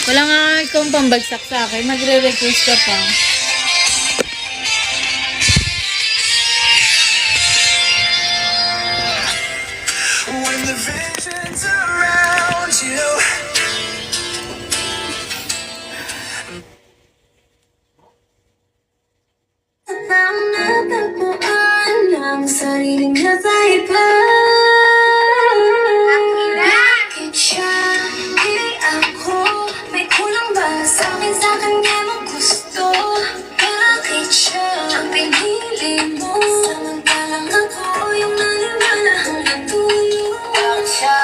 Wala nga ikong pambagsak sa akin. Magre-request ka pa. When the visions around you. Nang natagpuan ang sarili niya sa iba. Bakit siya, hindi ako? May kulang ba sa akin, sa kanya mo gusto? Bakit siya ang pinili mo? Samantalang ako yung naniwala hanggang dulo. Bakit siya?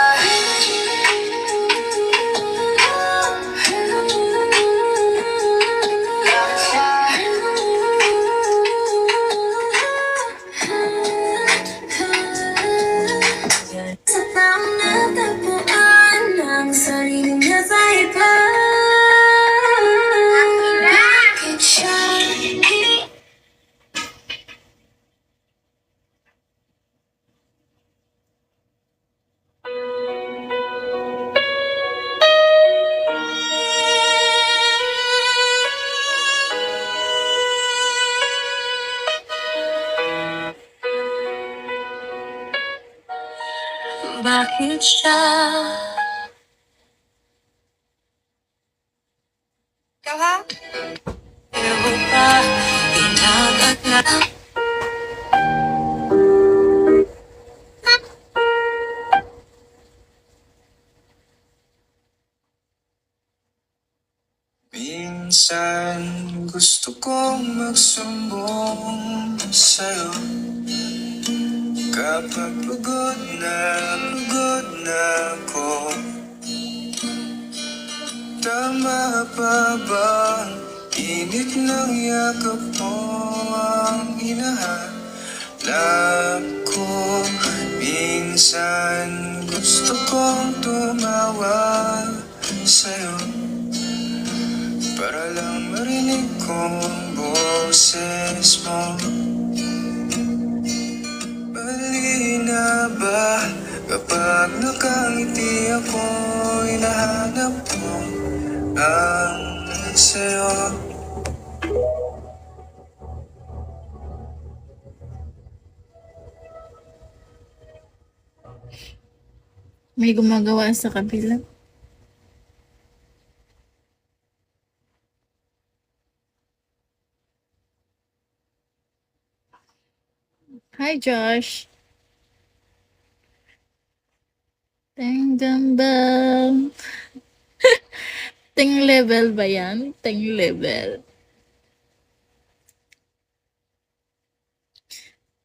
Sa taong natagpuan ang sarili niya sa iba. Bakit siya hindi bakit siya? Ikaw ha? Pero pa, inagat na. Minsan gusto kong magsumbong sa'yo kapag pagod na ako. Tama pa bang init ng yakap mo ang hinahanap ko? Minsan gusto kong tumawa sa'yo para lang marinig kong boses mo. Mali na ba kapag nakangiti ako, hinahanap mo ang sa'yo? May gumagawa sa kabila. Hi, Josh. Tenggang bang. Ting level ba yan? Ting level.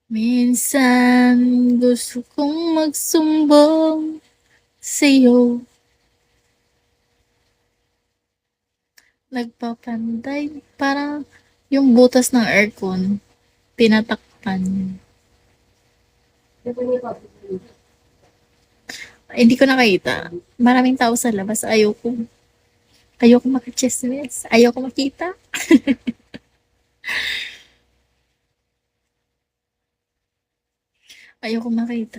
Minsan gusto kong magsumbong sa'yo. Nagpapanday. Parang yung butas ng aircon. Tinatakpan. Ay, hindi ko nakita. Maraming tao sa labas. Ayoko makichismis. Ayoko makita. Ayoko makita.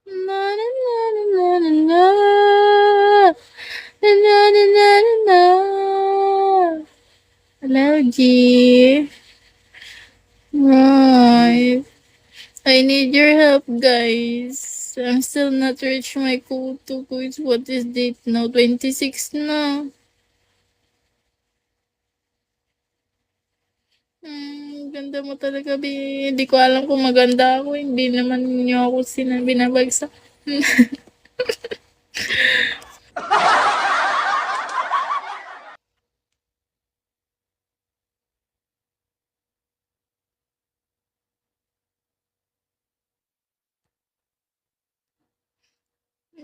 Na na na na na na. Na na na na na na. Hello, G. Right. I need your help, guys. I'm still not reach my quota, guys. What is date now? 26 na. Ganda mo talaga, B. Hindi ko alam kung maganda ako. Hindi naman niyo ako binabagsak.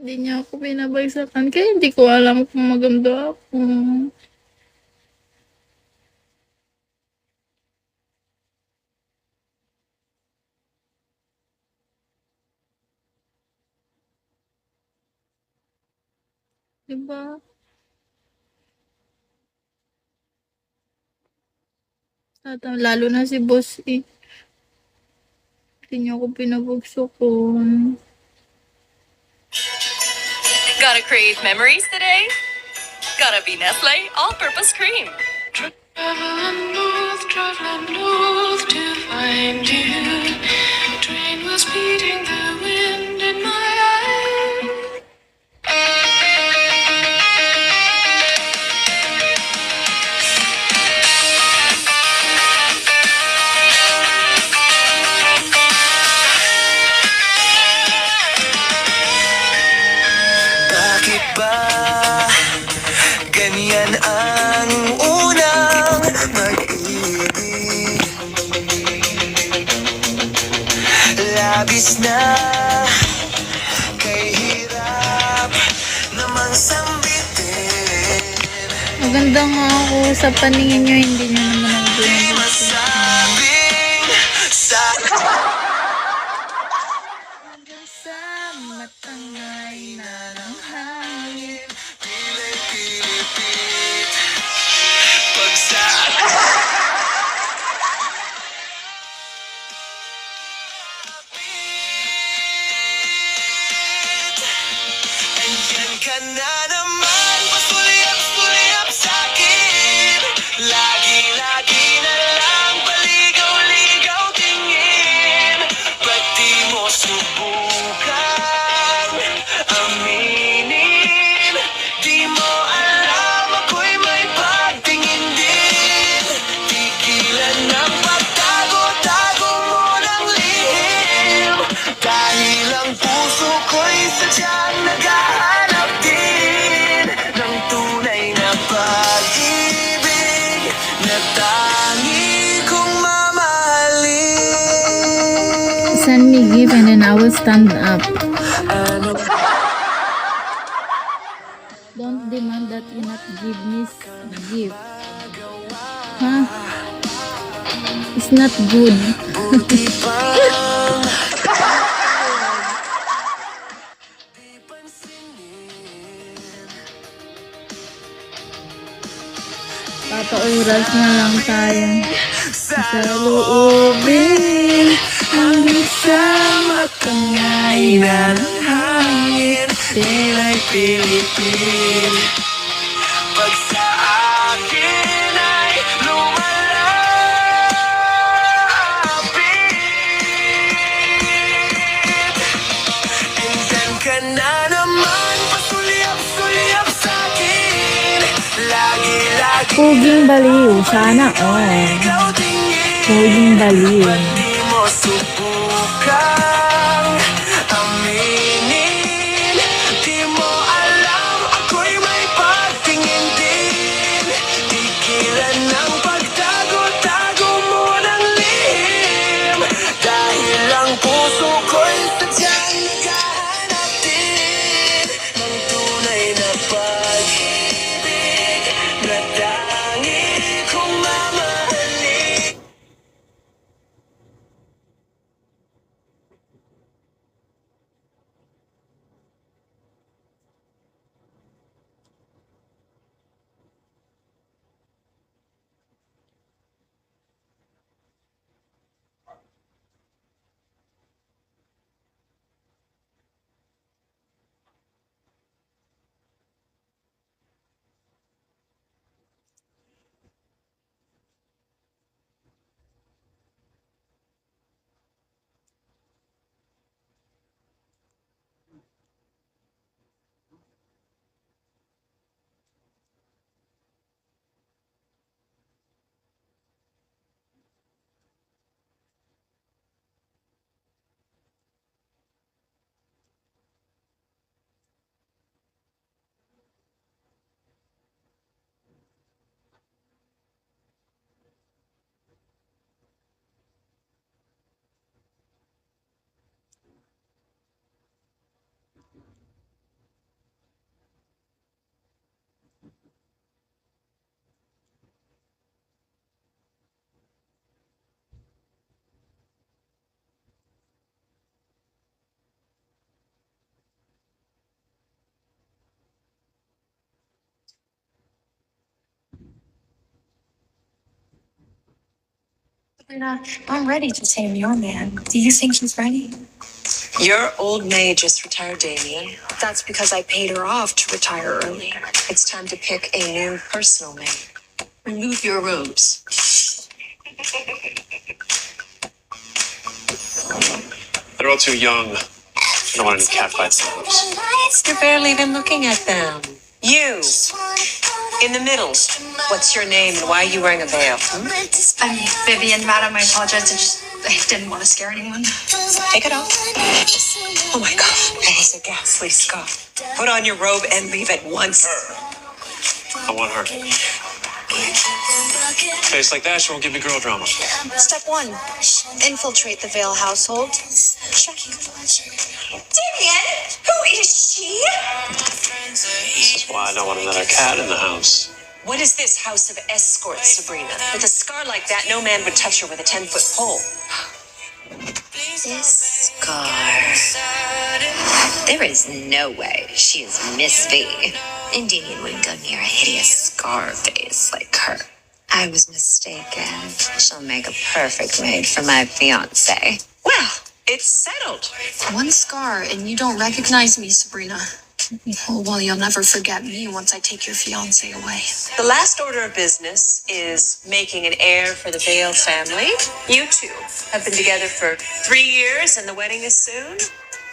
Hindi niya ako pinabagsakan. Kaya hindi ko alam kung maganda ako. Diba? Lalo na si boss eh. Hindi niya ako pinabagsakan. Gotta create memories today? Gotta be Nestle All-Purpose Cream. Traveling north to find you. Train was beating the wind in my eyes. Bakit ba ganyan ang unang pag-ibig? Labis na kay hirap namang sambitin. Maganda nga ako sa paningin niyo, hindi niyo naman ako Di pinabagsakan. masabing sa Hanggang sa matangay na ng hangin. Pila'y pilipit pag sa Andiyan ka na naman, pasulyap-sulyap sa'kin. Lagi-lagi na lang paligaw-ligaw tingin. Ba't di mo subukan aminin? Di mo alam ako'y may pagtingin din. Tigilan ng pagtago-tago mo ng lihim. Dahil ang puso ko'y sadyang naghahanap din ng tunay na pag-ibig na tangi kong mamahalin. Send me gift and then I will stand up. Ano Don't demand that you not give me gift. Huh? It's not good. buti pang di pansinin? Papauras na lang tayo. Sa Sa loobin, hanggang sa matangay na ng hangin, pila'y pilipin. Pag sa akin ay lumalapit. Andyan ka na naman, pasulyap-sulyap sa'kin. Lagi-lagi Puging baliw. Sana all. ikaw tingin. Puging baliw. Ba't di mo subukan aminin? Di mo alam ako'y may pagtingin din. Tigilan ng pagtago-tago mo ng lihim. Dahil ang puso ko'y sadyang naghahanap din ng tunay na pag-ibig na tangi kong mamahalin. I'm ready to tame your man. Do you think he's ready? Your old maid just retired, Damien. That's because I paid her off to retire early. It's time to pick a new personal maid. Remove your robes. They're all too young. I don't want any catfights in the house. You're barely even looking at them. You, in the middle. What's your name and why are you wearing a veil? I'm Vivian, madam. I apologize. I didn't want to scare anyone. Take it off. Oh my God, that is a ghastly scar. Put on your robe and leave at once. I want her. Face like that, she won't give me girl drama. Step 1, infiltrate the Vale household. Check. Damien, who is she? This is why I don't want another cat in the house. What is this house of escorts, Sabrina? With a scar like that, no man would touch her with a 10-foot pole. This scar. There is no way she is Miss V. Indian wouldn't go near a hideous scar face like her. I was mistaken. She'll make a perfect maid for my fiance. Well, it's settled. One scar and you don't recognize me, Sabrina. Well, you'll never forget me once I take your fiance away. The last order of business is making an heir for the Vale family. You two have been together for 3 years and the wedding is soon.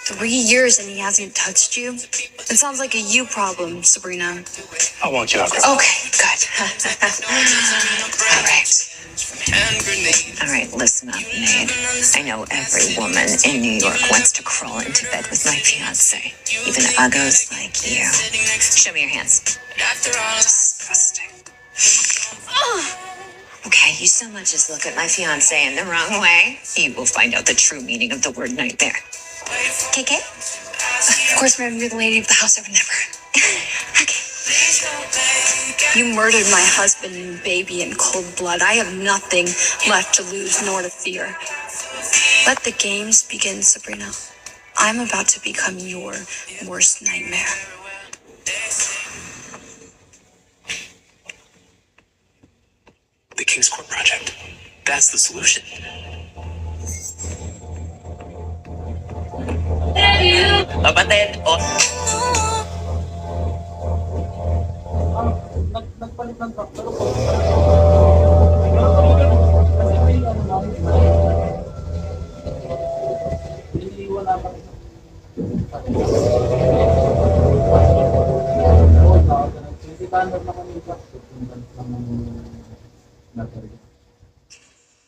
3 years and he hasn't touched you? It sounds like a you problem, Sabrina. I'll walk you out. Okay, good. All right, listen up, maid. I know every woman in New York wants to crawl into bed with my fiance. Even uggos like you. Show me your hands. Disgusting. Okay, you so much as look at my fiance in the wrong way, you will find out the true meaning of the word nightmare. KK? Of course, ma'am, you're the lady of the house. I would never. Okay. You murdered my husband and baby in cold blood. I have nothing left to lose nor to fear. Let the games begin, Sabrina. I'm about to become your worst nightmare. The King's Court Project. That's the solution. Kapatid,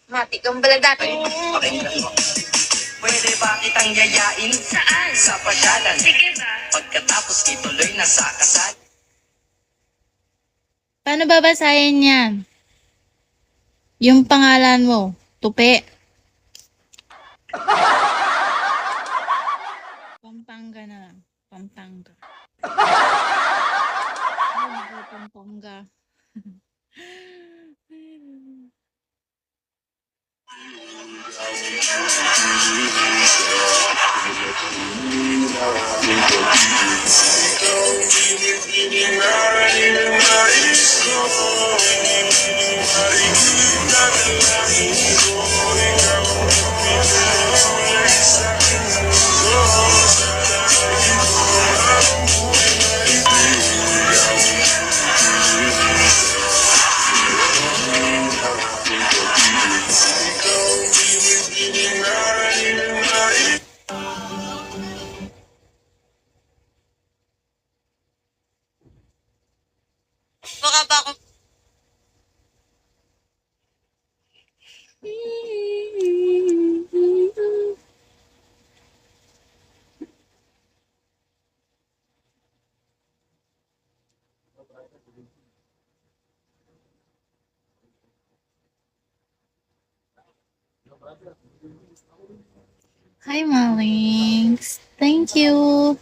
Mati kang baladan. Pwede ba kitang yayain? Saan? Sa pasyalan. Sige ba? Pagkatapos ituloy na sa kasal. Paano babasahin yan? Yung pangalan mo, Tupi. Pampanga na lang. Pampanga. Ay, Pampanga. Baka ba ako Hi, Malinks. Thank you.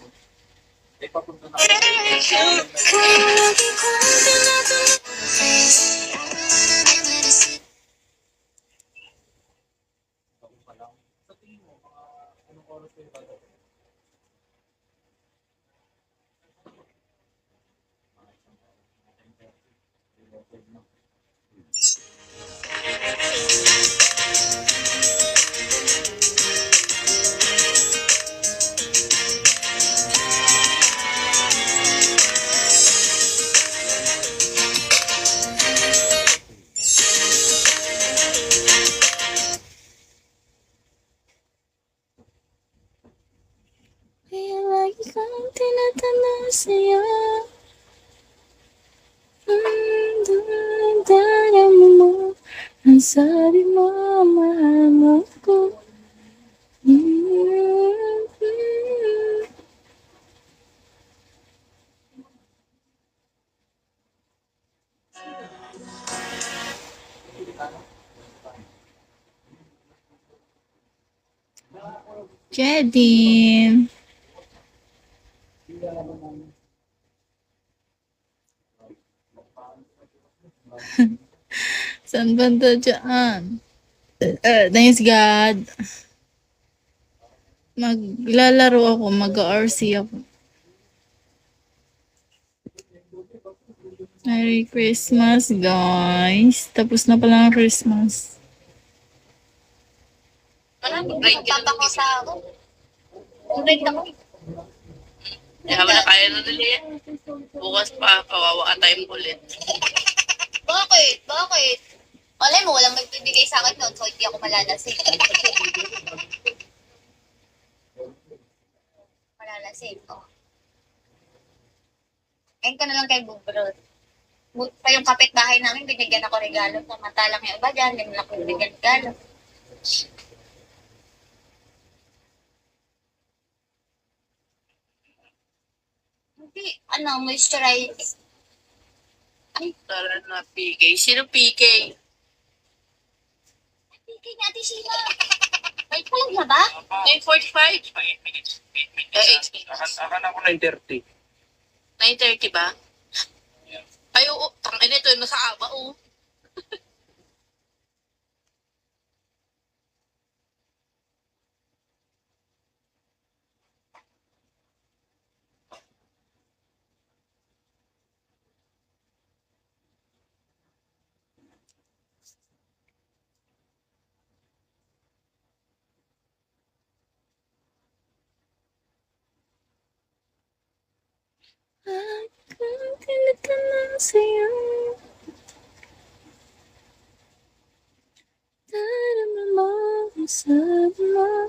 sa'yo. Darama mo ang sabi mo, mahal mo ko. Jedin. Saan banda dyan? Thanks God. Maglalaro ako, mag-RC ako. Merry Christmas, guys. Tapos na pala ang Christmas. Papa ko sa ako. Break ako. Habang na kaya na nila yan. Bukas pa, kawawa time ulit. Bakit? Bakit? Alam mo, walang magbibigay sa akin noon, so hindi ako malalasing. Malalasing, oh. Ayun ka na lang kay Bubrod. Pa yung kapitbahay namin, binigyan ako regalo. Samantalang yung iba dyan, hindi mo lang binigyan regalo. Hindi, moisturize. Ay, Tara na, PK. Sino PK? bigay ni Ate Sheila. Ay, palang na ba? 9:45? 8 minutes. 8 minutes. 8 minutes. Akala ko 9:30. 9:30 ba? Ay, oo. Tangin ito, nasa aba, oo. Pilit ka lang sa'yo. Darama mo ang sabi mo.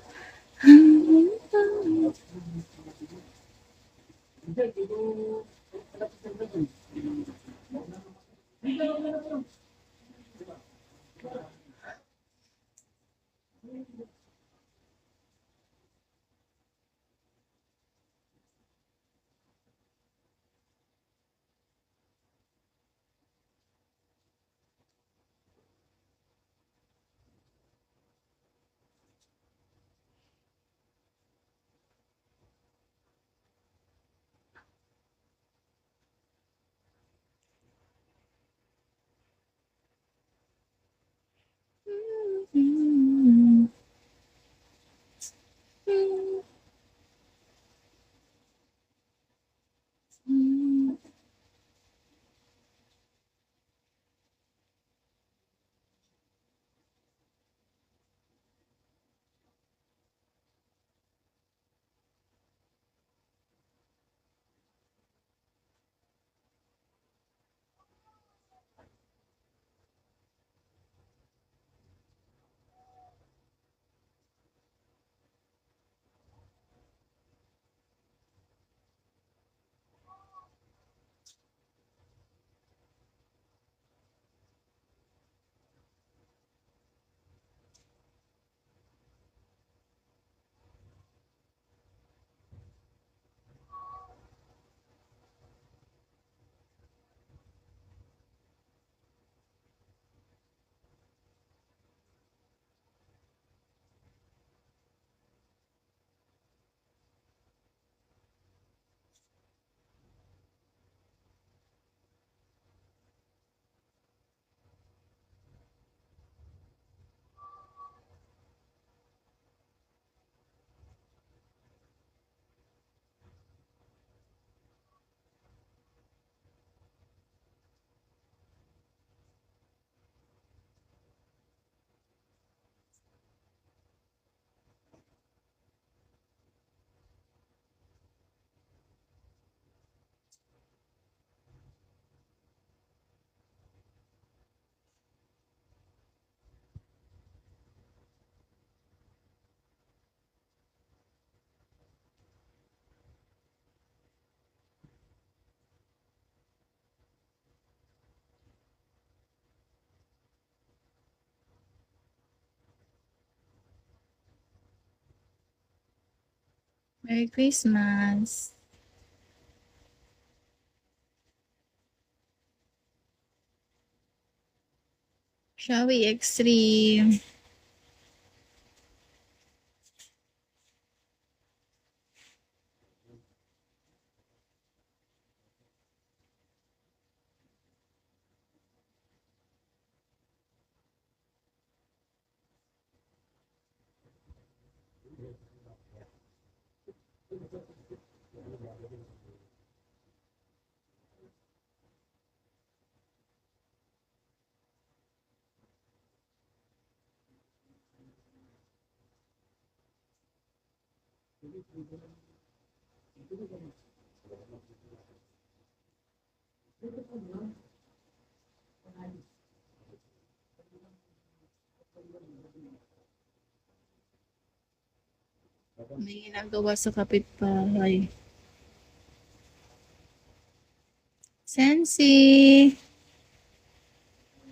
Merry Christmas. Shall we extreme? May ginagawa sa kapitbahay. Sensi!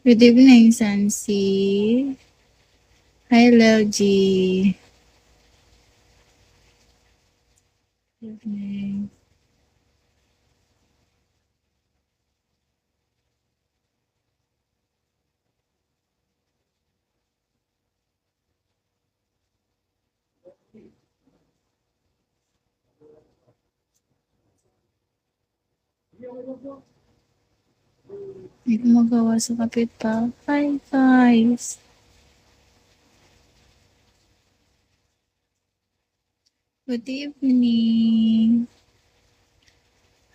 Good evening, Sensi. Hi, Lelji. Good evening. May gumagawa sa kapitbahay, guys. Good evening.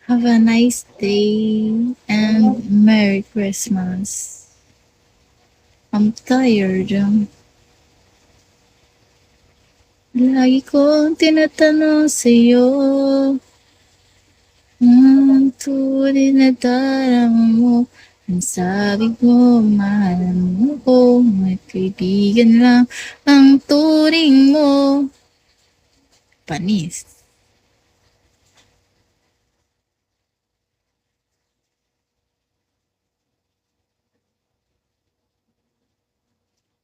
Have a nice day and Merry Christmas. I'm tired. Lagi kong tinatanong sa'yo, ang tunay na darama mo. Ang sabi ko, mahal mo ko, may kaibigan lang ang turing mo. Panis.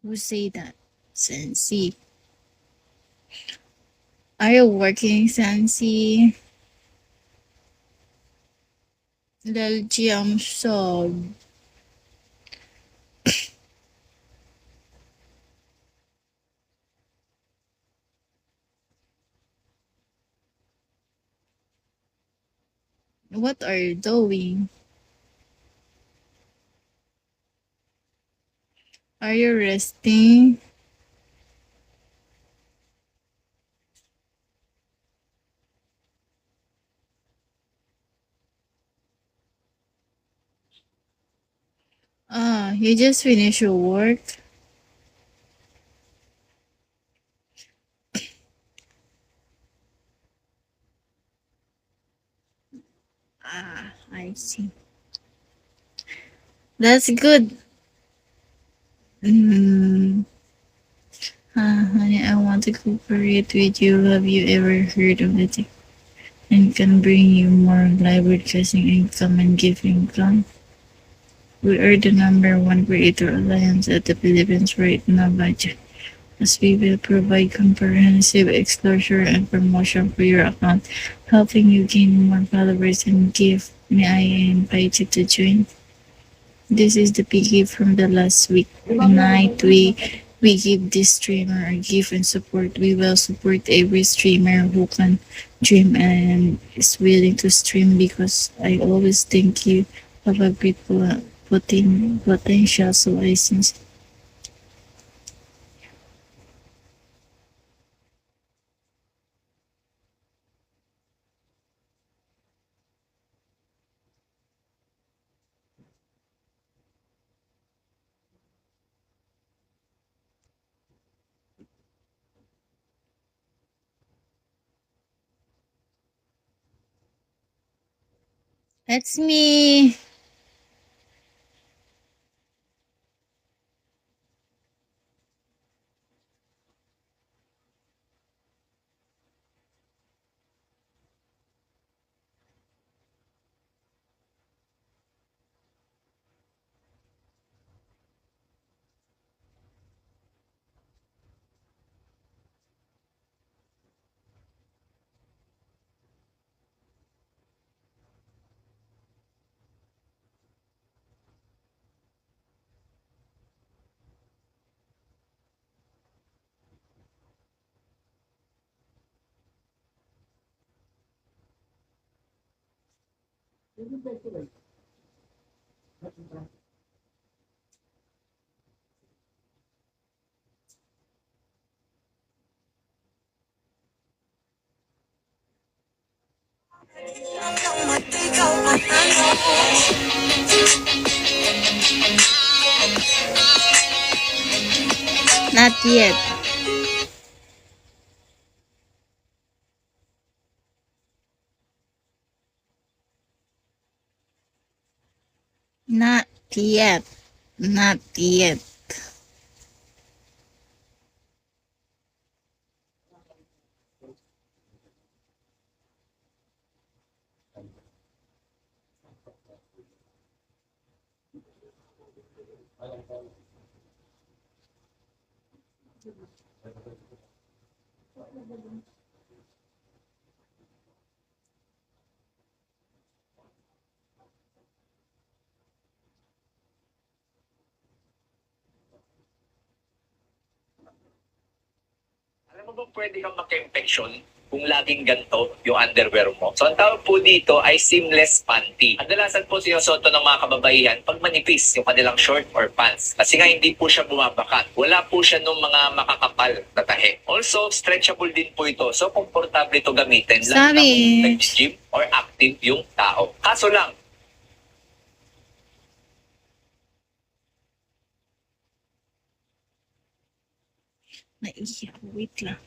Who say that? Sensi. Are you working, Sensi? Lelji, I'm so. What are you doing? Are you resting? You just finished your work? I see. That's good. Honey, I want to cooperate with you. Have you ever heard of the tech and can bring you more live broadcasting income and giving income? We are the #1 creator alliance at the Philippines right now, budget. As we will provide comprehensive exposure and promotion for your account, helping you gain more followers and give. May I invite you to join? This is the big gift from the last week night. We give this streamer a gift and support. We will support every streamer who can dream and is willing to stream because I always think you have a great potential. So I since that's me. Not yet. Not yet. Not yet. Alam mo ba pwede kang maka-infection kung laging ganito yung underwear mo? So ang tawag po dito ay seamless panty. Kadalasan po sinusuot ng mga kababaihan pag manipis yung kanilang short or pants. Kasi nga hindi po siya bumabakat. Wala po siya ng mga makakapal na tahe. Also, stretchable din po ito. So komportable ito gamitin. Lalo na kung nag-gym or active yung tao. Kaso lang, Naiya ko. Wait lang.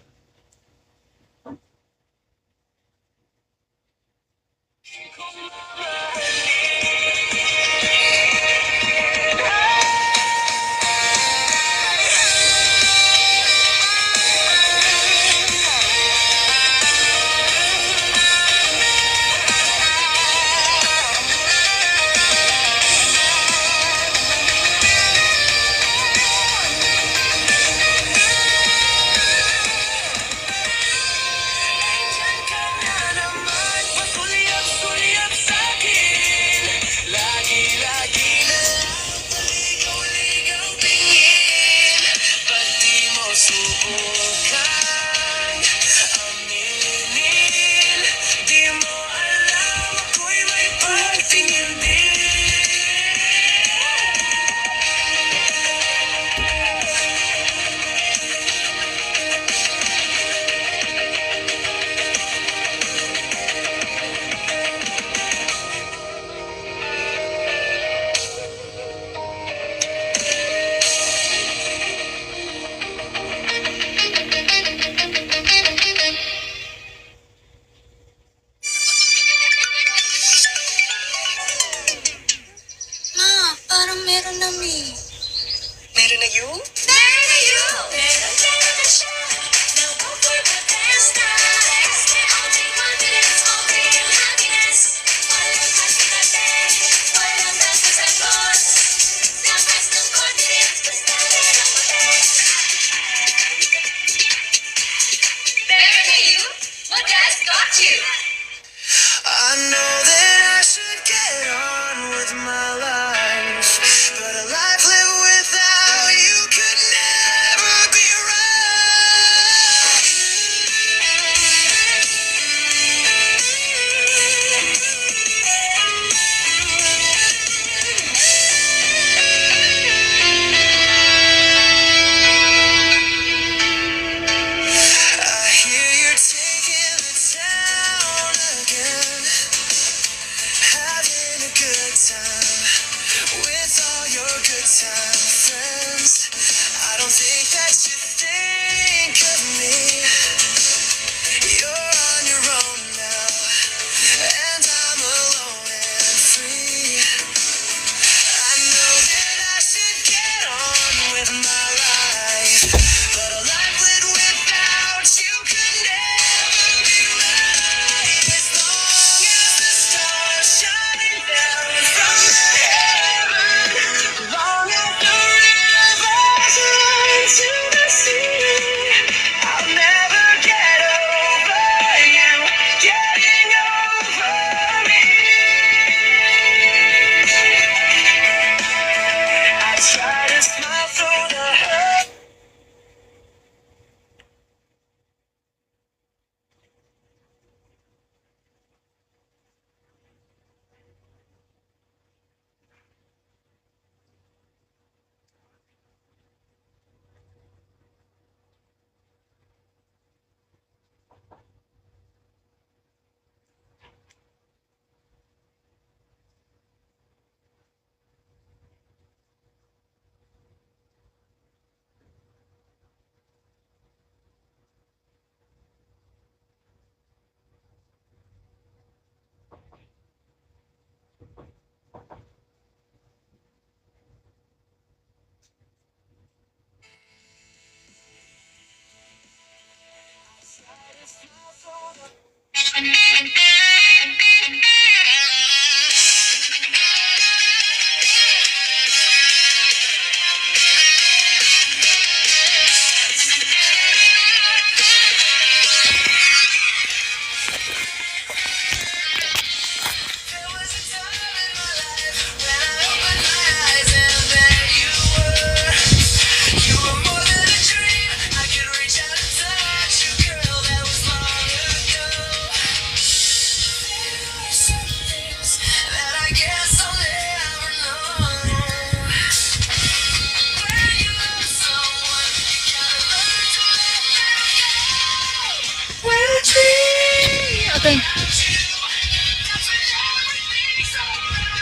Okay.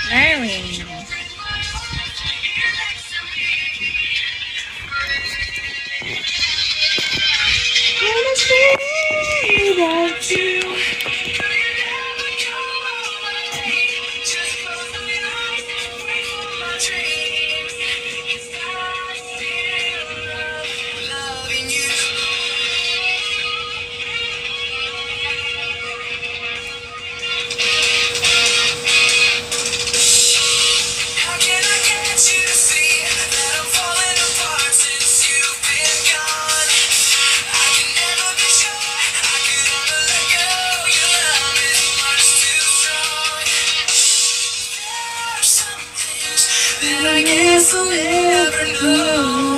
Mary. Without you. I guess I'll never know.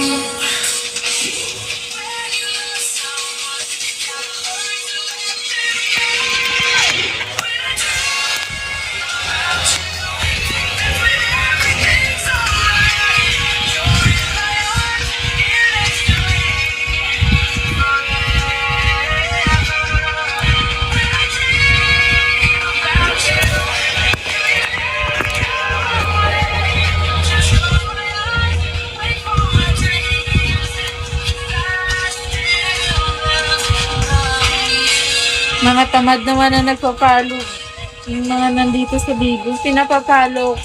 Mga tamad naman na nagpa-follow. Yung mga nandito sa Bigo, pinapa-follow.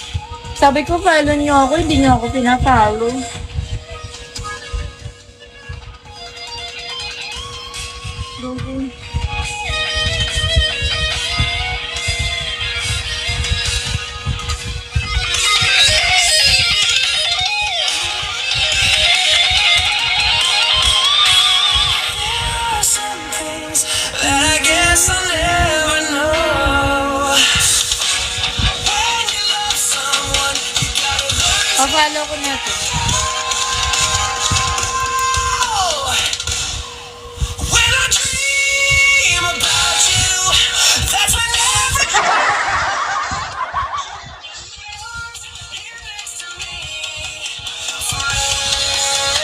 Sabi ko, follow niyo ako, hindi niyo ako pina-follow. Google. That I guess I'll never know. When you love someone, you gotta learn to Pa-follow ko na to. know. When I dream about you, that's whenever you're next to me forever.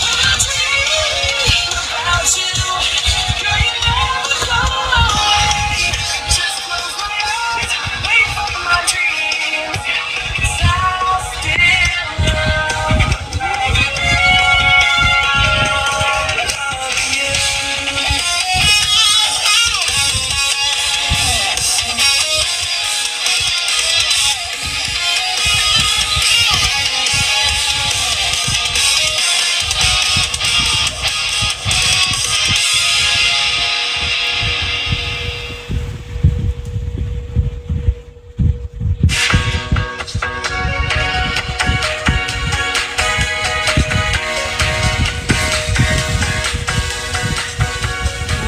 When I dream about you, girl, you never go away. Just close my eyes, wait for my dreams, 'cause I'll still love you.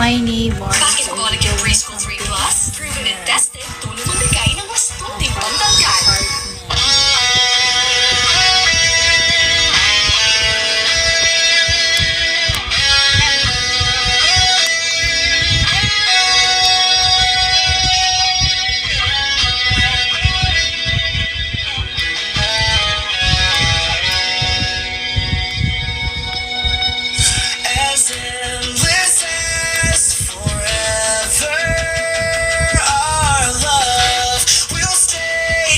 My neighbor. Bakit quality of preschool 3 Plus? Proven and tested, tulong magbigay ng mas tunay pang tangkad. As endless as forever, our love will stay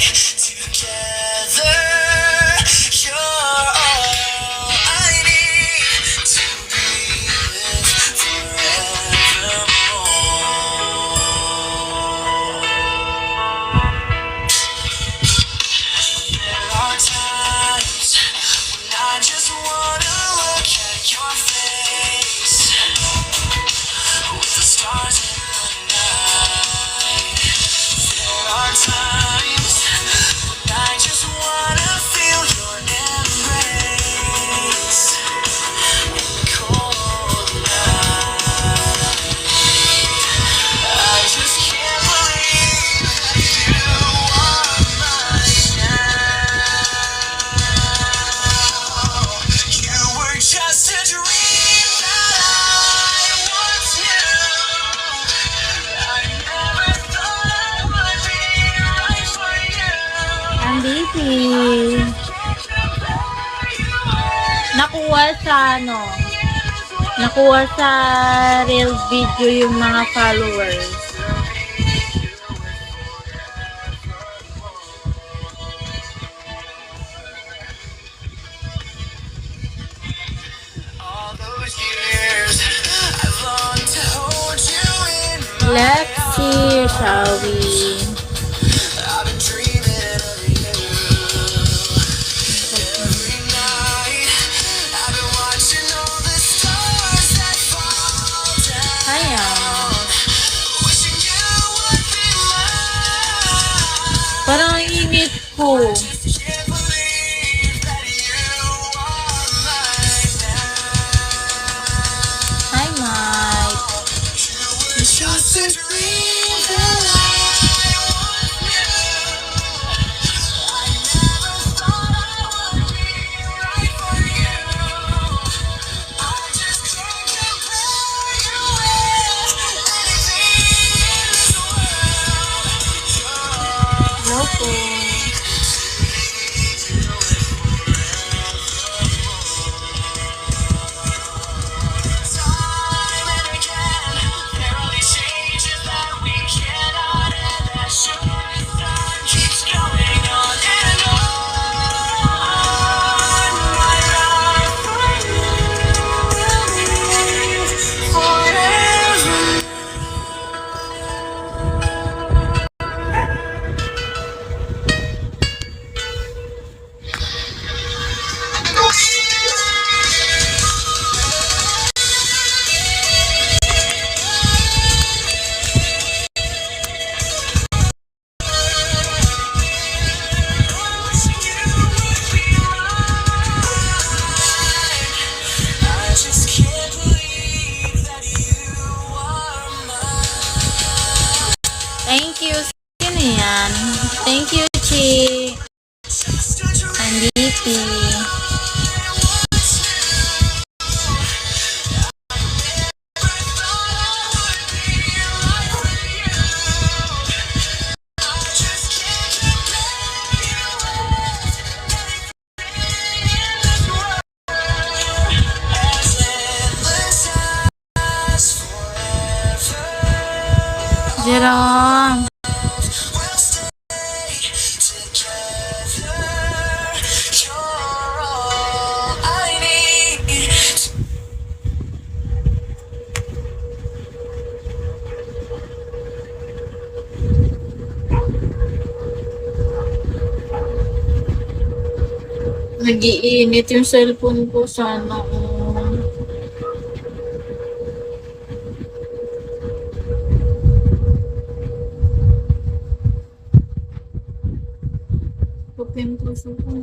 Nakuha sa nakuha sa real video yung mga followers. Let's see, shall we? Parang ang init po. Hi, Mike. Hello po. Thank you. Sino yan? Thank you, Chi. Anditi. Jerome. Nag-iinit yung cellphone ko sana. Pimples ako.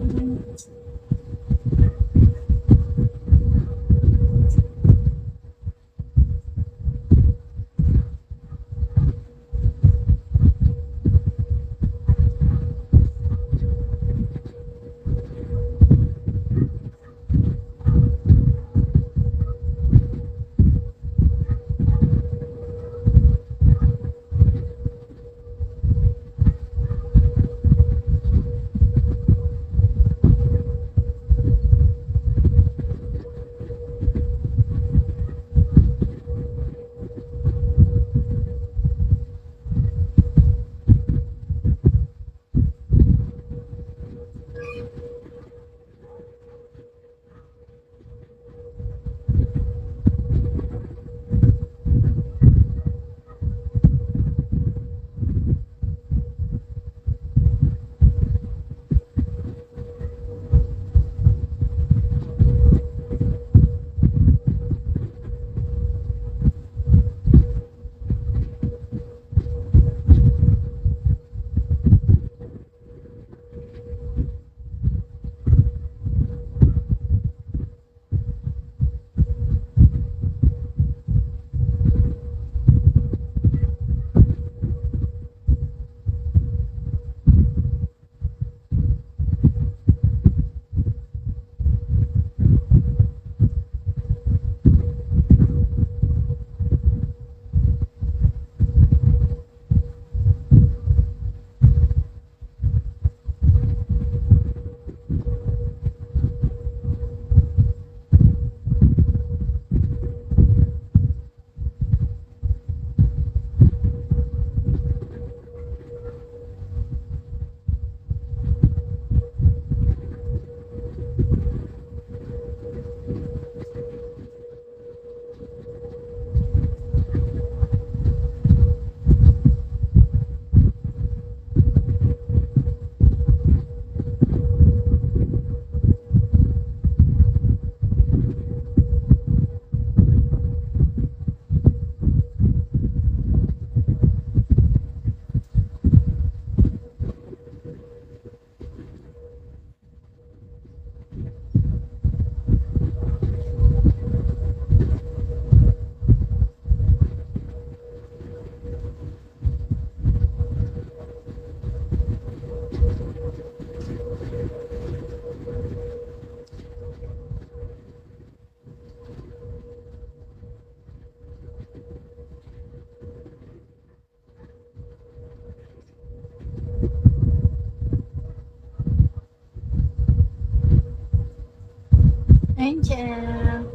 Angel.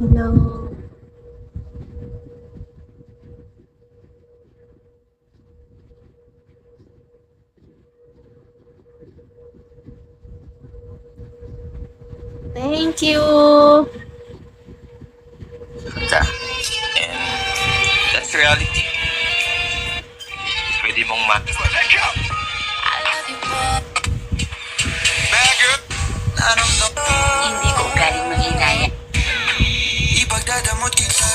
Hello. Thank you. Ka. And that's reality. Pwede mong ma... Hindi ko galing manghinaya. Ipagdadamot kita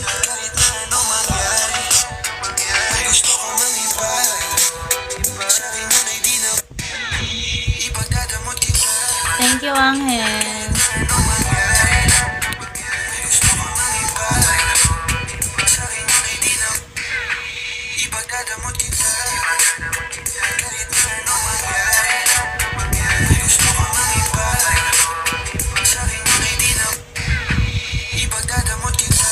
kahit na ano mangyari. Gusto ko mangiba sa akin yun ay di na. Ipagdadamot kita Thank you, Angel. ano mangyari. Gusto ko mangiba sa akin yun ay di na. Ipagdadamot kita kahit na ano mangyari. Gusto ko mangiba sa akin yun ay di na. Ipagdadamot kita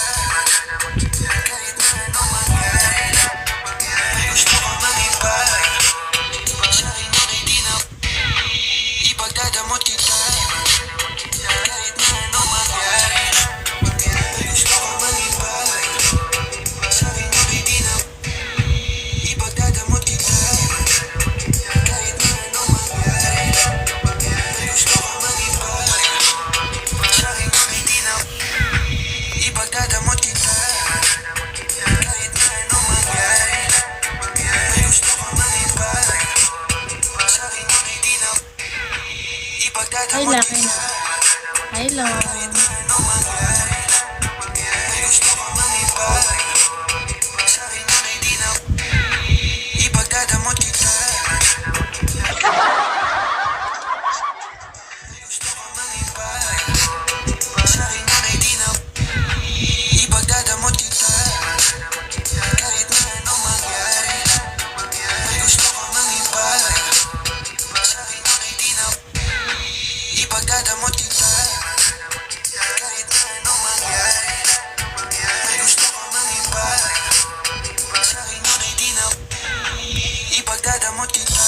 kahit na ano mangyari. Gusto ko mangiba sa akin yun ay di na. Ipagdadamot kita kahit na ano mangyari. Gusto ko mangiba sa akin yun ay di na. Ipagdadamot kita kahit na ano mangyari. Gusto ko mangiba sa akin yun ay di na. Ipagdadamot kita kahit na ano mangyari. Gusto ko mangiba sa akin yun ay di na. Hi, Ipagdadamot Laki kita na. Hi, Lon. ano mangyari. Gusto ko mangiba sa akin yun ay di na. Ipagdadamot kita gusto ko mangiba sa akin yun ay di na. Ipagdadamot kita kahit na ano mangyari. Gusto ko mangiba sa akin yun ay di na. Ipagdadamot kita kahit na ano mangyari. Gusto ko mangiba sa akin yun ay di na. Ipagdadamot kita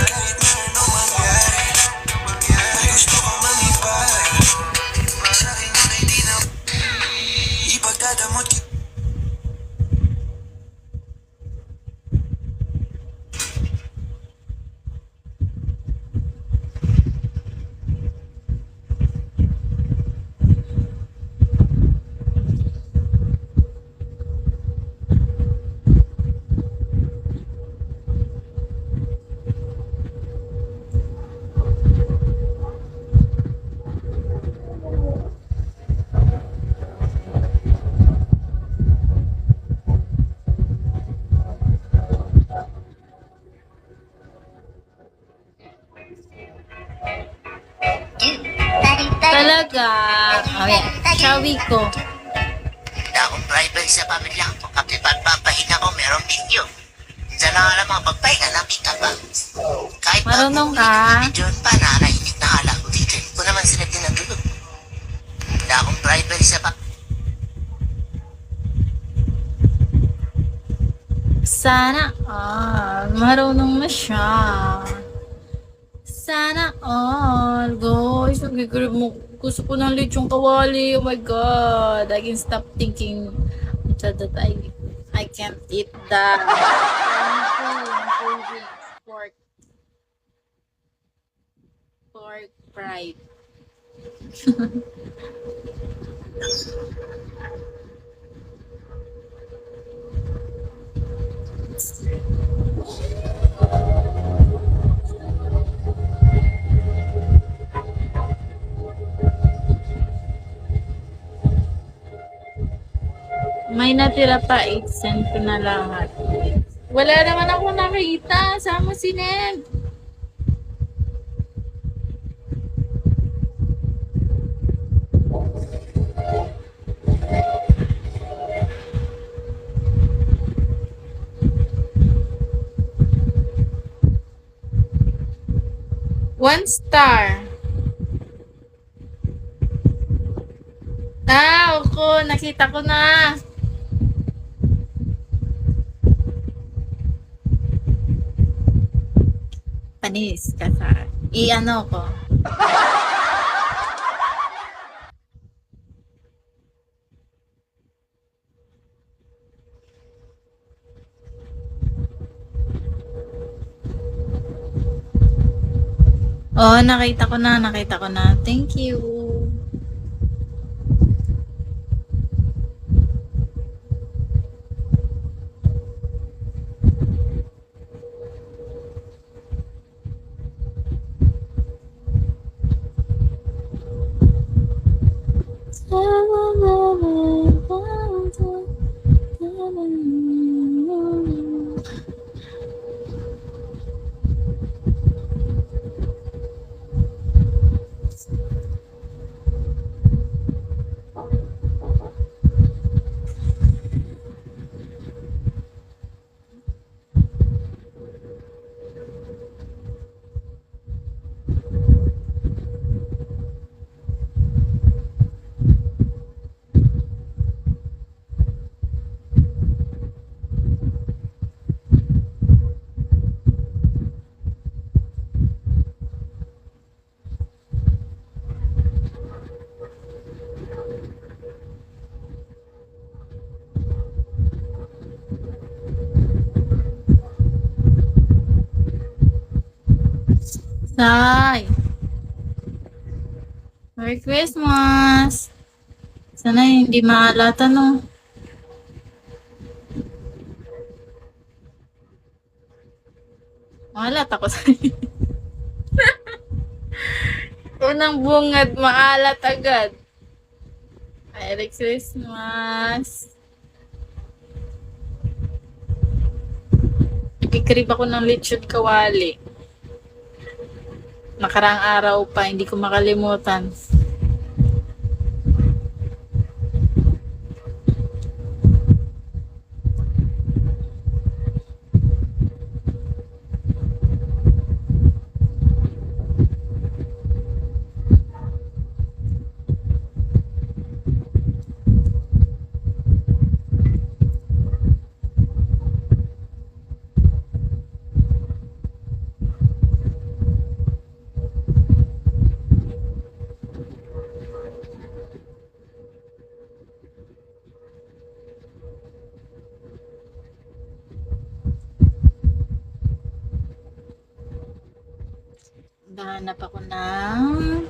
kahit na ano mangyari. Gusto ko mangiba sa akin yun ay di na. Ipagdadamot kita Talaga. Oh, yeah. Shawi ko. Akong driver sa pamilya ko. Kapit papahinga ko, merong video. Diyan lang alam mga pagpahinga namin ka ba? Kahit Marunong ka? video pa, nakakainit na hala ko dito. Ko naman sila tinatulog. Akong driver sa pamilya. Sana marunong na siya. Sana all. Guys, nag-grab mo. Gusto ko ng lechong kawali. Oh my God. I can stop thinking that I can't eat that. Pork fried. May natira pa, 8 cent ko na lahat. Wala naman ako nakita. Sama si Neb. 1 star. Ako, nakita ko na. Panis ka sa i-ano ko. Oh, nakita ko na. Thank you. Sai. Merry Christmas. Sana hindi maalata, no? Maalat ako sa'yo. Unang bungad, maalat agad. Merry Christmas. Ikrib ako ng lechon kawali. Nakaraang araw pa, hindi ko makalimutan. Hanap ako ng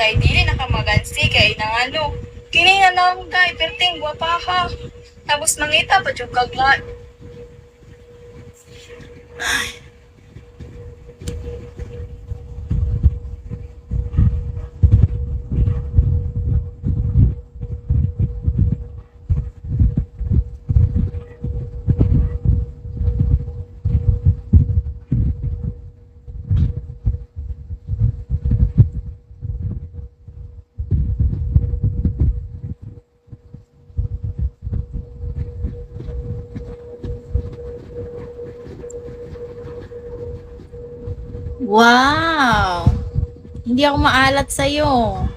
day dili nakamagansi kay nang ano kini na lang kay perting guwapa ka tapos mangita pa jud kagla. wow! Hindi ako maalat sa'yo.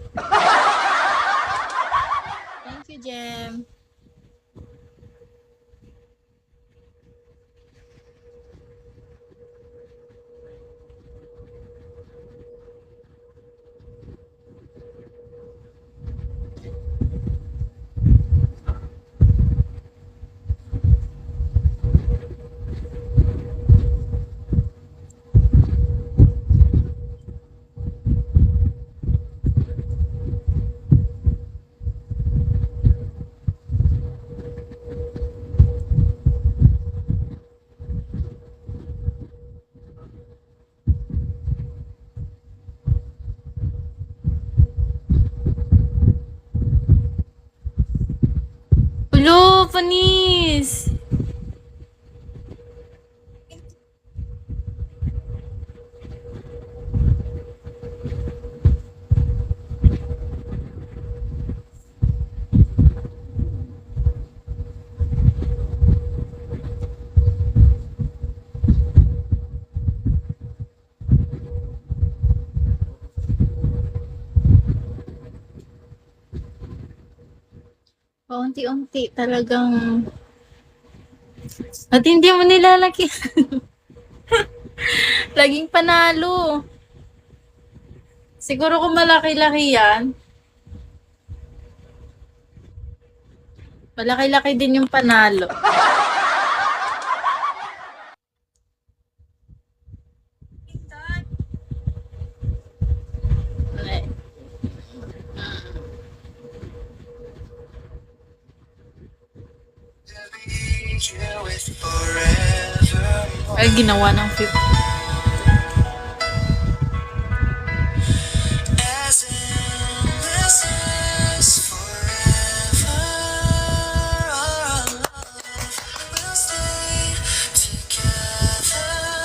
Thank you, Jem. Japanese. Paunti-unti talagang at hindi mo nilalaki. Laging panalo. Siguro kung malaki-laki yan, malaki-laki din yung panalo. Ay, ginawa ng 50.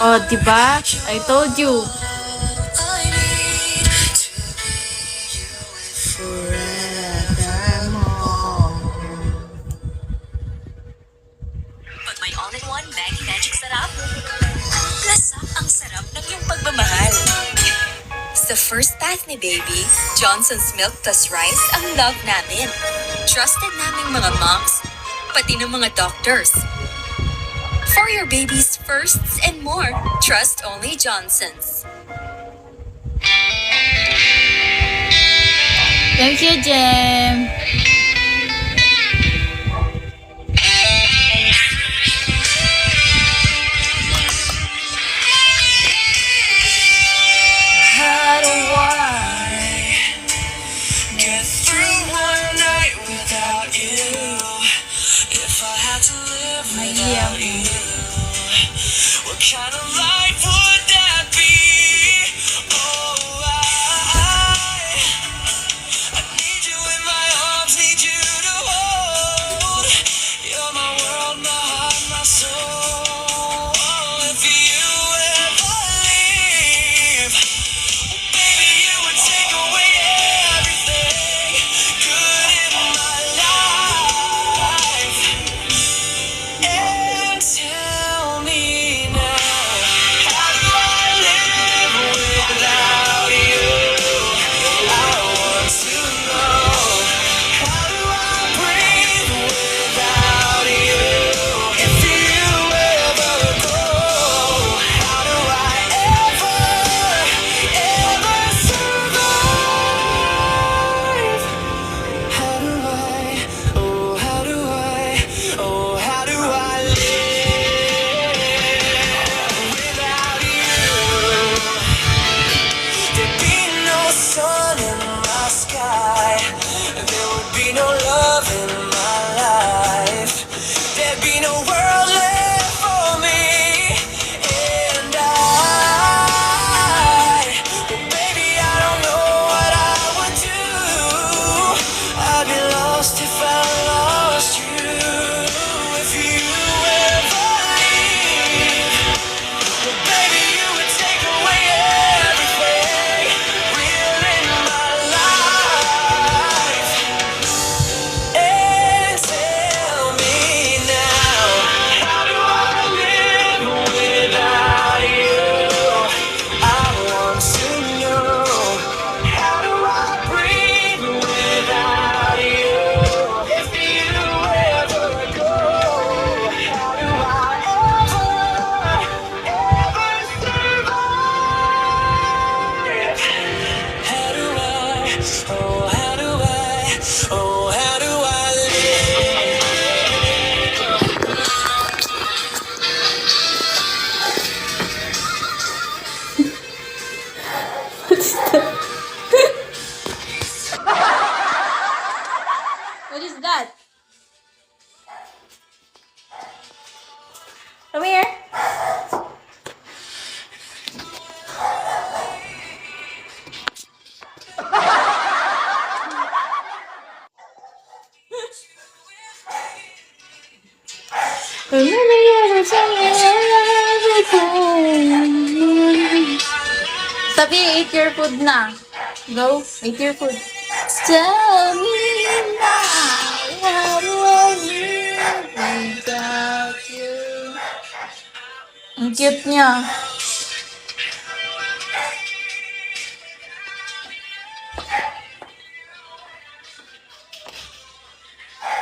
Oh, diba? I told you. Pag may all-in-one Maggie Magic Sarap, lasak ang sarap ng iyong pagmamahal. Sa first bath ni baby, Johnson's Milk plus Rice ang love namin. Trusted naming mga moms, pati ng mga doctors. For your baby's firsts and more, trust only Johnson's. Thank you, Jem. How do I get through one night without you? If I had to live without you, what kind of life would that be? Oh, I need you in my arms, need you to hold. You're my world, my heart, my soul. If you ever leave, baby, you would take away everything good in my life. And tell me now, Sabi, eat your food na. Go, eat your food. Tell me now, how do I live without you? Ang cute niya.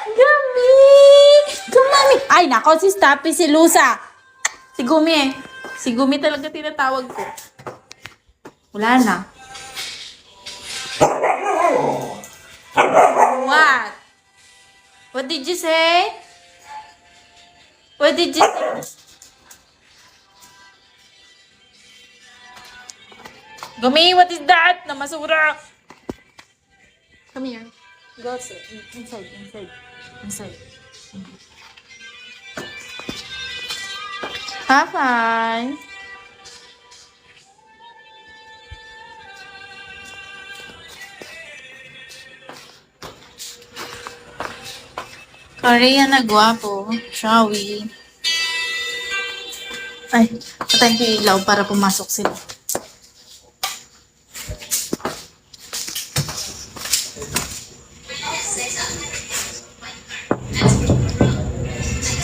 Gumi! Gumami! Ay, nako, si Stappy, si Lusa. Si Gumi. Si Gumi talaga tinatawag ko. Wala na. What? What did you say? What did you say? Gumi, what is that? Namasura. Come here. Go outside. Inside. Hi. Korea na gwapo. Shall we? Ay, patayin ko yung ilaw para pumasok sila.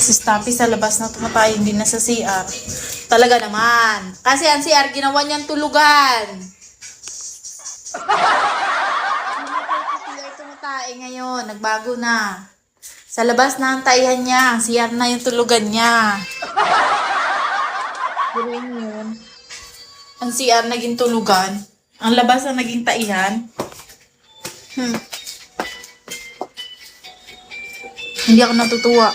Si Stampy sa labas na tumatay, hindi na sa CR. Talaga naman. Kasi ang CR, ginawa niyang tulugan. CR tumatay ngayon, nagbago na. Sa labas na ang taihan niya, ang CR na yung tulugan niya. Yun. Ang CR naging tulugan. Ang labas na naging taihan. Hindi ako natutuwa.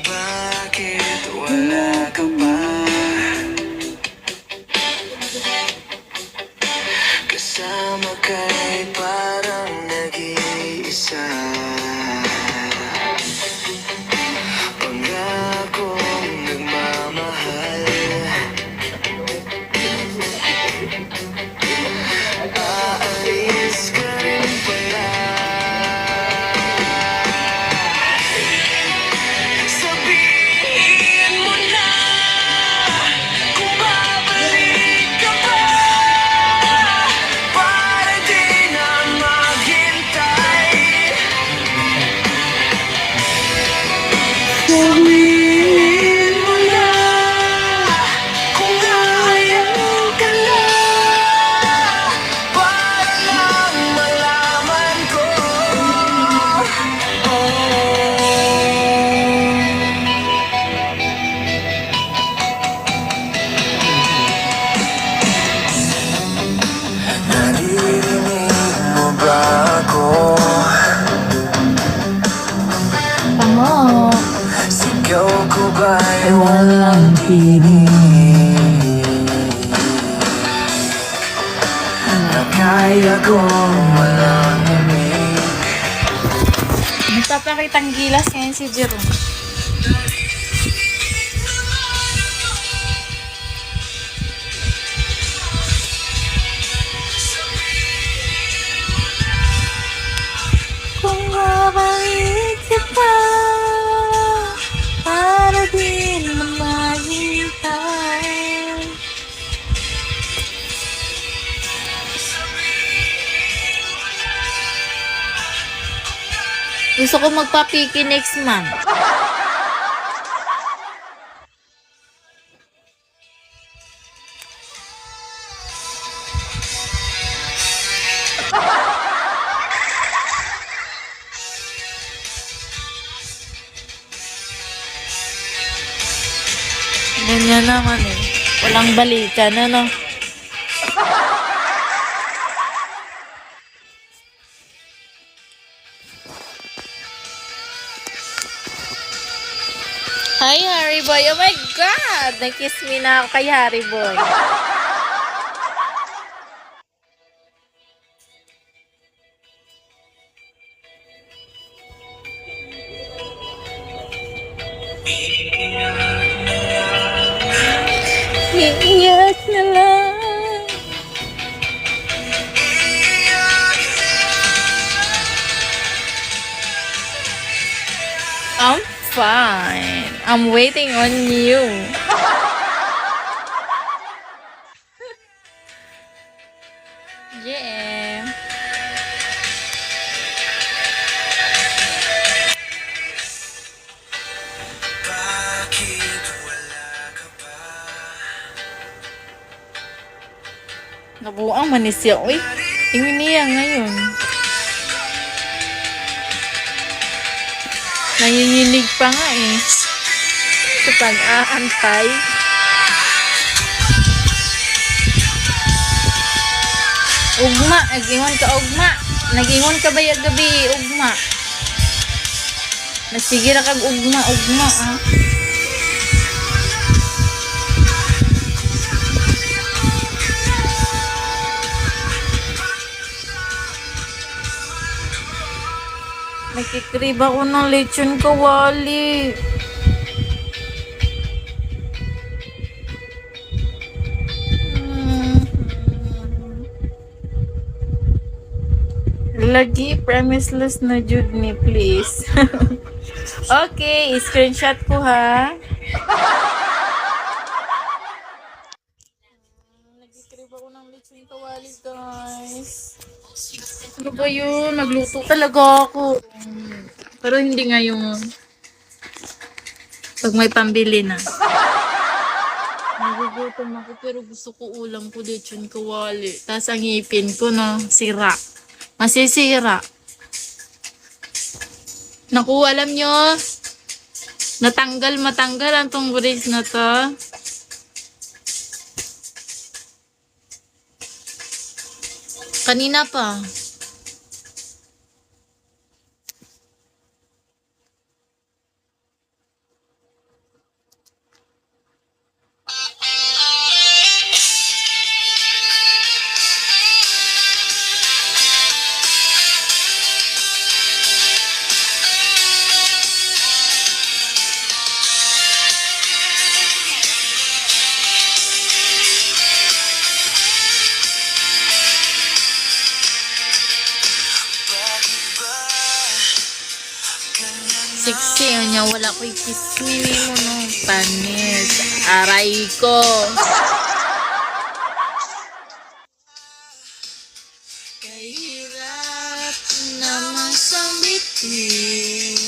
Bakit wala ka pa? Kasama ka'y parang nag-iisa. Pangakong nagmamahal. Aalis ka rin pala. Sabihin mo na kung babalik ka ba, para di na maghintay. Sabihin mo na kung ayaw ka na, para lang malaman ko. Naririnig mo ba ako? Tama. Sigaw ko ba'y walang tinig? Na kaya kong malamig. Nagpapakitang gilas ngayon si Jerome. Kung babalik ka pa, para di na maghintay. Gusto ko magpapiki next month. Ganyan naman eh. Walang balikan, ano? Hi, Harry Boy. Oh my God! Nakiss me na ako kay Harry Boy. Iiyak na lang. fine. I'm waiting on you. Yeah. Bakit wala ka pa? Nabuang man ni siya. Uy, ingin niya ngayon. Nanginginig pa nga eh. Sa pag-aantay. Ugma, nag-ingon ka ugma. Nag-ingon ka ba yung gabi, ugma? Nasige ra kag ugma, ugma ah. Nakikrib ako ng lechon kawali. Lagi, promiseless na jud ni, please. Okay, screenshot ko ha. Nagikrib ako ng lechon kawali, guys. Ano ba yun? Nagluto talaga ako. Pero hindi ngayon. Pag may pambili na. Nagugutom ako pero gusto ko ulam ko lechon kawali. Tapos ang ngipin ko no, sira. Masisira. Naku, alam nyo, matanggal ang tong brace na to. Kanina pa. Sexy niya, wala ko'y kismi mo no. Panis. Aray ko. Kahirap naman sambitin.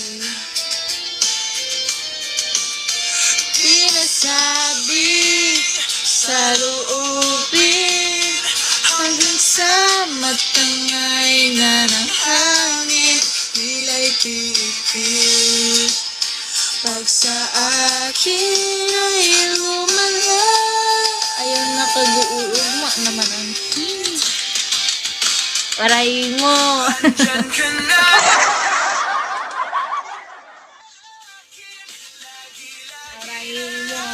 Pinasabi sa loobin hanggang sa matangay na ng hangin. Tila'y pipit. Pag sa akin ay lumala, ayaw nakaguugma naman ang paray mo. Diyan ka na. Paray mo.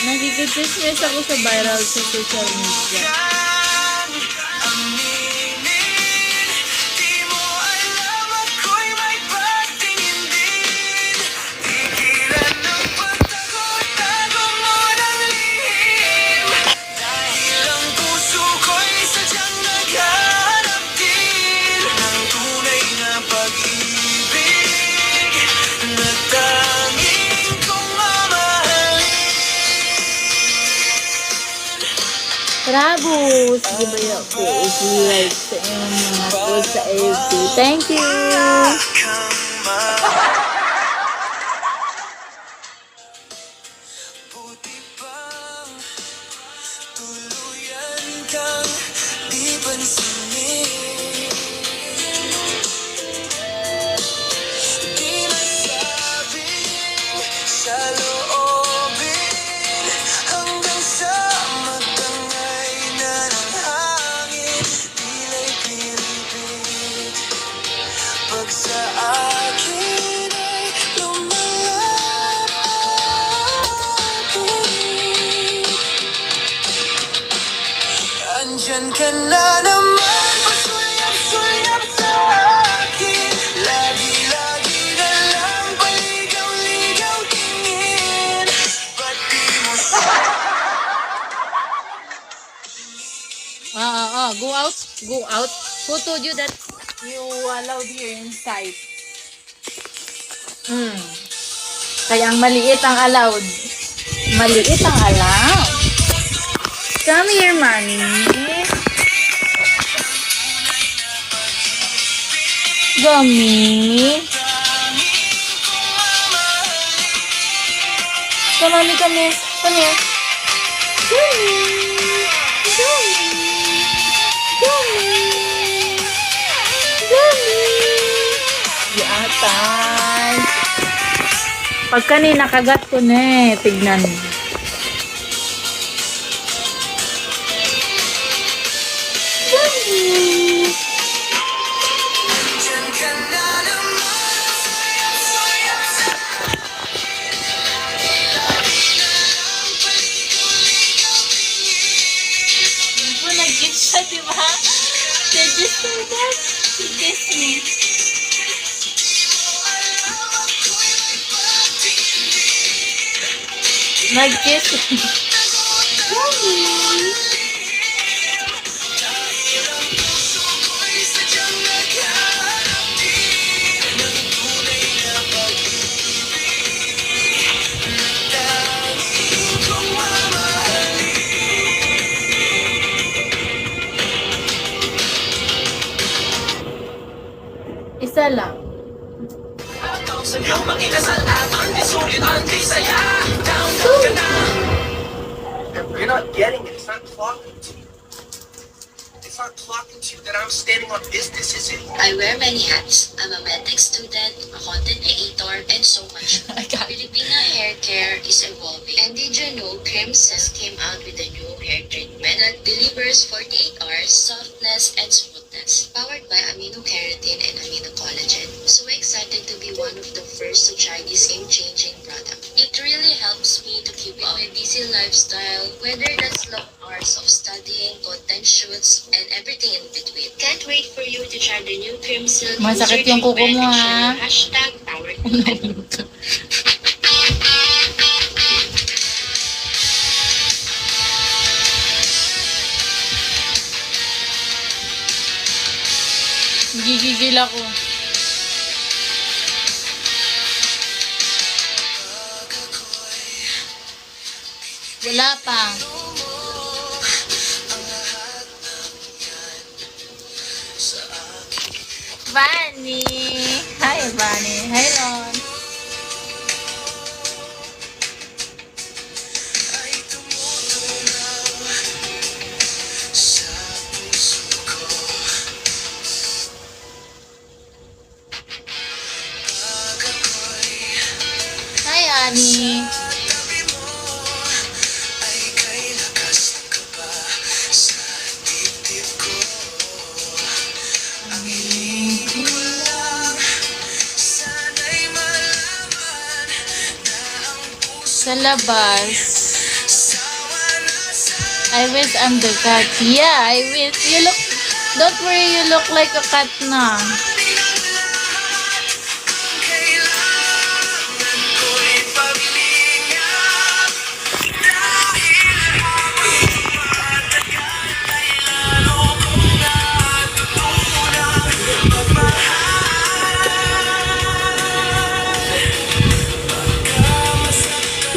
Nagigit-dismiss ako sa viral sa social media. Bravo! Sige ba yun ako? I-like sa inyong mga post sa FB. Thank you! Buti pang tuluyan kang di pansinin. Di masabi sa loobin hanggang sa matangay na ng hangin. Tila'y pilipit. Pag sa akin ay lumalapit. Andyan ka na naman, pasulyap-sulyap sa akin. Lagi-lagi na lang paligaw-ligaw tingin. Ba't di mo Go out. Go out. Who told you that you allowed here inside? Kaya ang maliit ang allowed. Maliit ang allowed. Come here, mommy. Gummy. Come, mommy, come here. Come here. Gummy. Gummy. Gummy. Gummy. Yatan. Pag kanina, kagat ko na eh. Tignan. Gummy. Nag-kiss siya, diba? Did you see that? He kissed me. Nag-kiss. Isa lang. You're not getting it. It's not clocking to you. It's not clocking to you that I'm standing on business, is it? I wear many hats. I'm a medtech student, a content creator, and so much more. Filipino hair care is evolving. And did you know Creamsys came out with a new hair treatment that delivers 48 hours softness and smoothness, powered by amino keratin and amino collagen. So excited to be one of the first to try this game-changing product. It really helps me to keep up my busy lifestyle, whether that's long hours of studying, content shoots, and everything in between. Can't wait for you to try the new Cream Silk Masakit User yung kuko Treatment mo, and share ha? your hashtag powered by Gigigil ako. Wala pa. Bunny! Hi, Bunny. Hi, Ron. Hi, Annie. Sa labas. I wish I'm the cat. Yeah, I wish. You look, don't worry, you look like a cat na.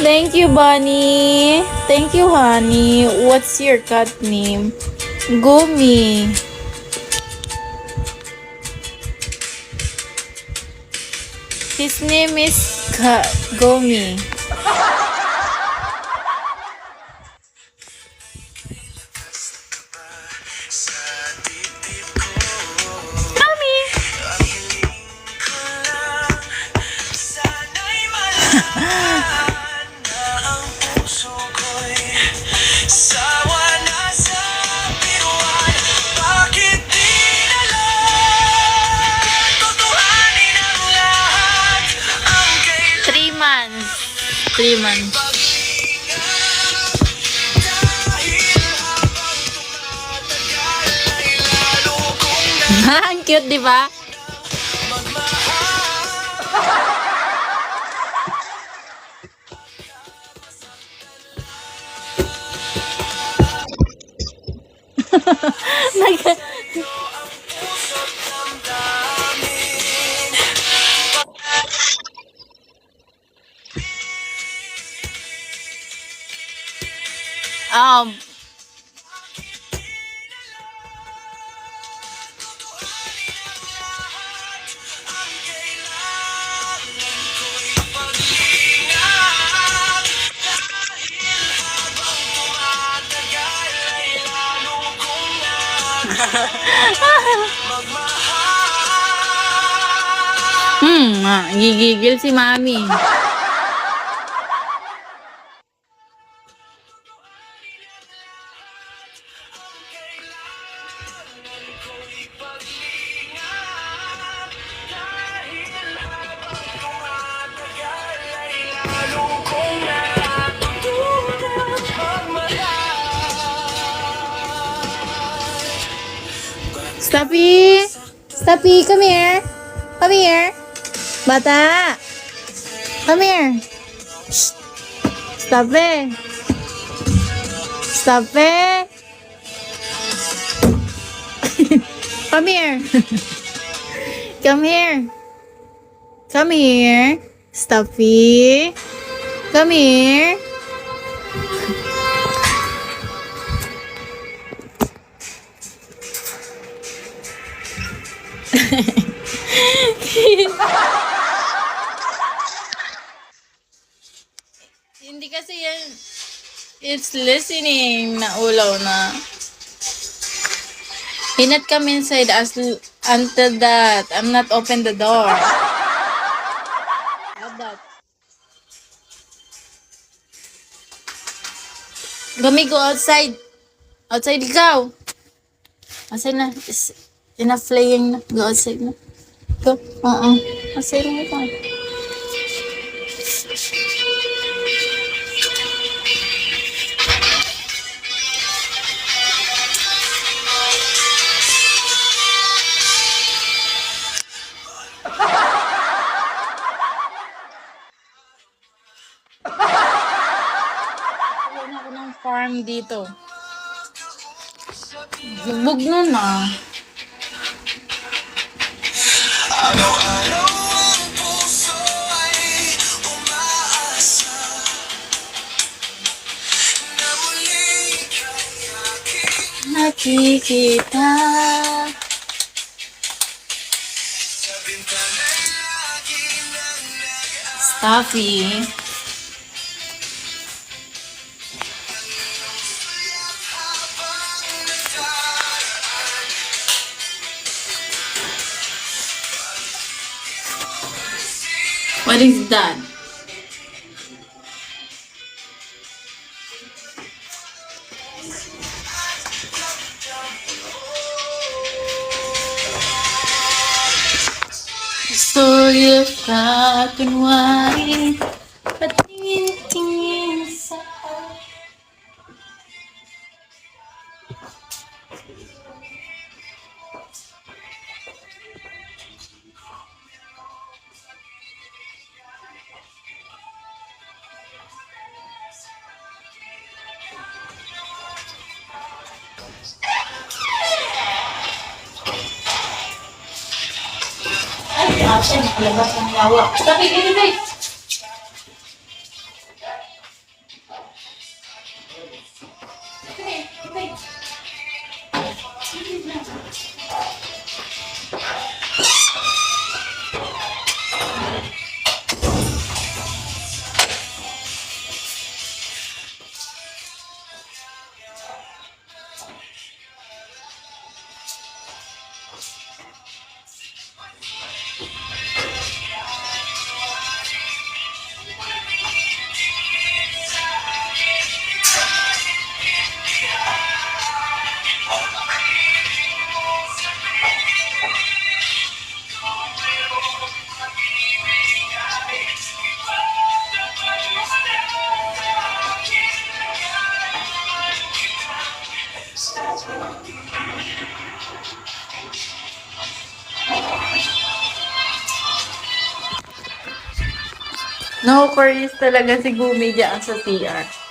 Thank you, Bunny. Thank you, honey. What's your cat name? Gumi. His name is Gumi. Mommy. Sawa na sa biruan, bakit di na lang tutuhanin ang lahat? Ang 3 months. 3 months. Ang cute, di ba? Nag- Gigigil si Mami. Stuffy! Stuffy, come here. Come here. Bata! Come here. Shh. Stuffy! Stuffy! Come here. Come here. Come here. Stuffy. Come here. Hindi kasi yan, it's listening na ulaw na. He not come inside as until that I'm not open the door. How that? Gumi, go outside. Outside ikaw. Outside na. Enough playing na. Go outside na. Go. Outside na ito. Wala ako ng farm dito. Bubog nun ah. Nakikita. Stuffy. What is that? Istorya ka kunwari patingin-tingin sa Action, labas ng yawa. Tapi, gini, no Koreans talaga si Gumi dyan sa TR.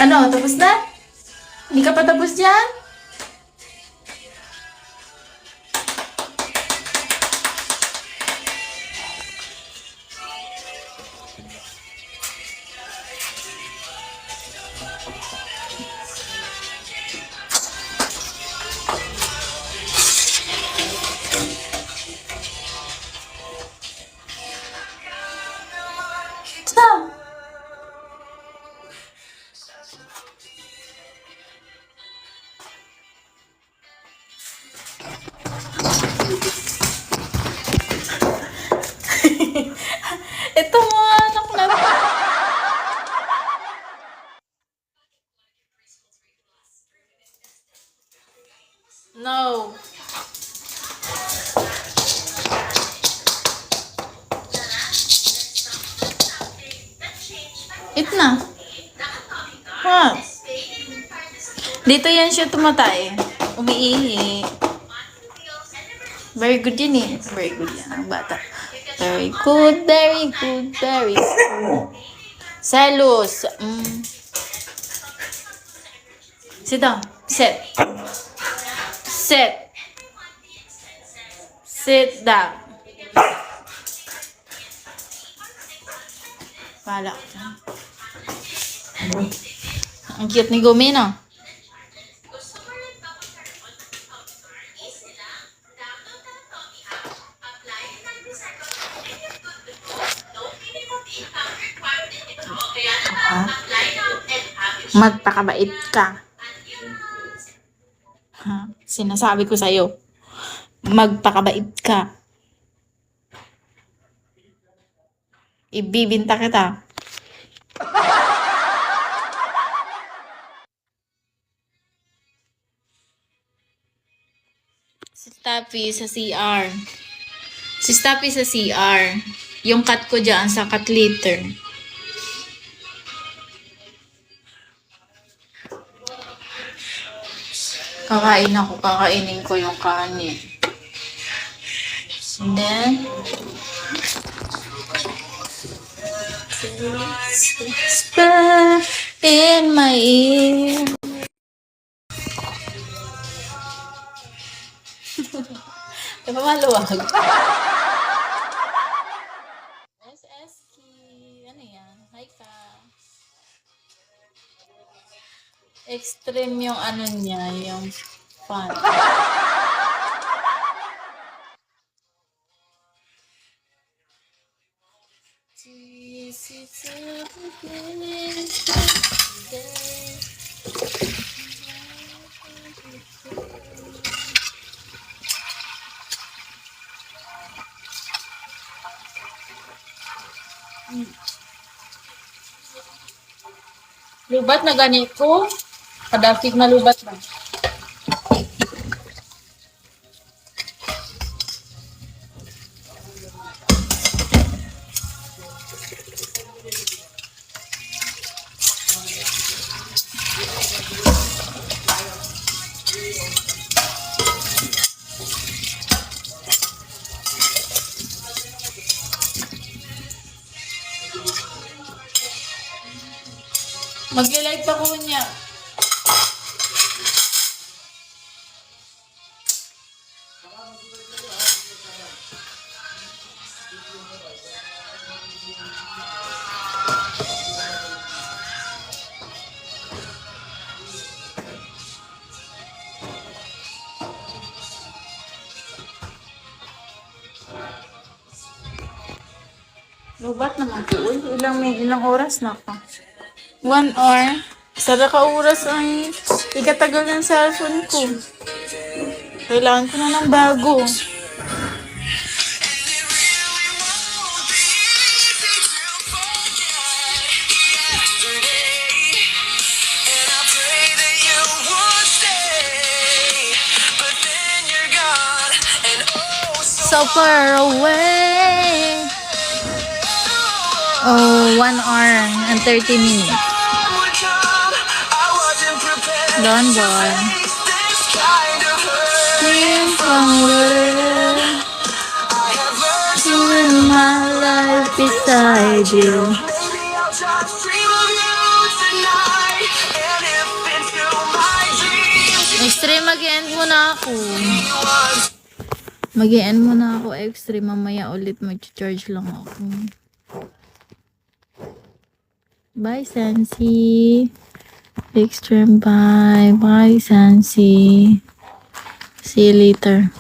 Ano, tapos na? Hindi ka pa tapos dyan? Stop! Ito mga anak na. No. Eat na. What? Dito yan siya tumatay. Umiihi. Very good yun eh. Very good yan ang bata. Very good, very good, very good. Selos. Sit down. Sit. Sit. Sit down. Pala. Ang cute ni Gumi, no? Magpakabait ka. Ha? Sinasabi ko sa'yo. Magpakabait ka. Ibibinta kita. Si Staffy sa CR. Si Staffy sa CR. Yung cut ko dyan sa cut litter. Kakainin ko yung kanin. And then, whisper in my ear. Diba maluwag? SSK. Ano yan? Hi ka. Extreme yung ano niya, yung fun. Lubat na ganito. Kadakig na lubat na. Mag-like pa ko niya. Lubat naman po. Ilang oras na pa. 1 hour. Sada ka oras ang ikatagal ng cellphone ko. Kailangan ko na ng bago. So far away. Oh, 1 hour and 30 minutes. Don boy. Came from where in my life beside you. Extreme, mag-end muna ako. Mag-end muna ako, extreme. Mamaya ulit mag-charge lang ako. Bye, Sansi. Extreme, bye. Bye, Sansi. See you later.